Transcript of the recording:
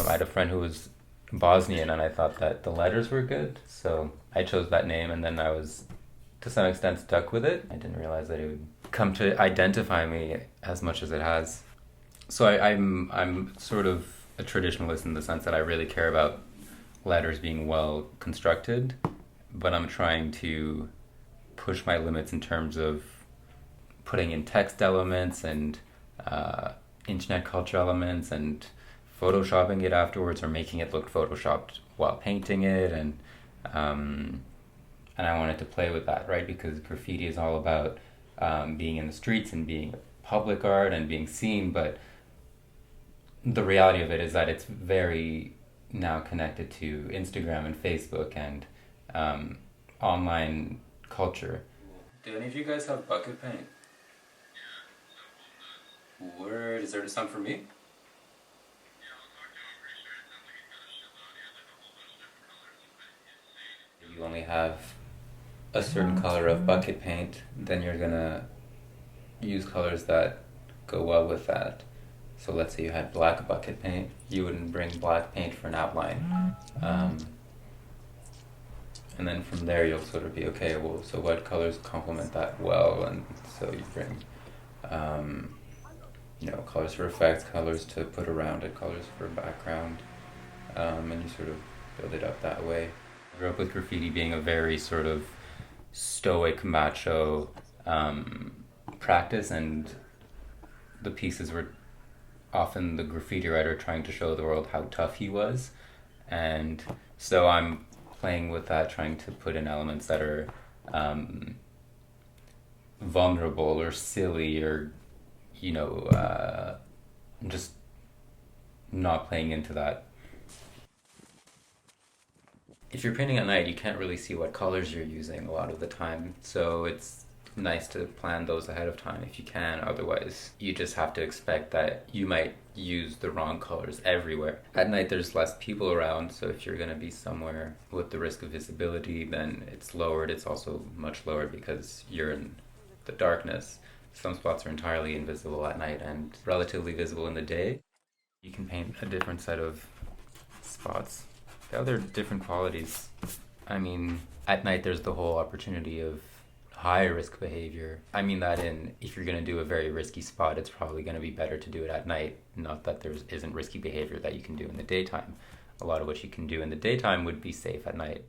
I had a friend who was Bosnian, and I thought that the letters were good, so I chose that name, and then I was, to some extent, stuck with it. I didn't realize that it would come to identify me as much as it has. So I'm sort of a traditionalist in the sense that I really care about letters being well constructed, but I'm trying to push my limits in terms of putting in text elements and internet culture elements and photoshopping it afterwards or making it look photoshopped while painting it, um, and I wanted to play with that, right? Because graffiti is all about being in the streets and being public art and being seen, but the reality of it is that it's very now connected to Instagram and Facebook and online culture. Do any of you guys have bucket paint? Word, is there some for me? You only have a certain color of bucket paint, then you're gonna use colors that go well with that. So let's say you had black bucket paint, you wouldn't bring black paint for an outline. And then from there you'll sort of be, okay, well, so what colors complement that well? And so you bring, colors for effects, colors to put around it, colors for background, and you sort of build it up that way. I grew up with graffiti being a very sort of stoic, macho practice, and the pieces were often the graffiti writer trying to show the world how tough he was. And so I'm playing with that, trying to put in elements that are vulnerable or silly or, just not playing into that. If you're painting at night, you can't really see what colors you're using a lot of the time. So it's nice to plan those ahead of time if you can. Otherwise, you just have to expect that you might use the wrong colors everywhere. At night, there's less people around, so if you're going to be somewhere with the risk of visibility, then it's lowered. It's also much lower because you're in the darkness. Some spots are entirely invisible at night and relatively visible in the day. You can paint a different set of spots. The other different qualities, I mean, at night there's the whole opportunity of high risk behavior. I mean that in, if you're going to do a very risky spot, it's probably going to be better to do it at night. Not that there isn't risky behavior that you can do in the daytime. A lot of what you can do in the daytime would be safe at night.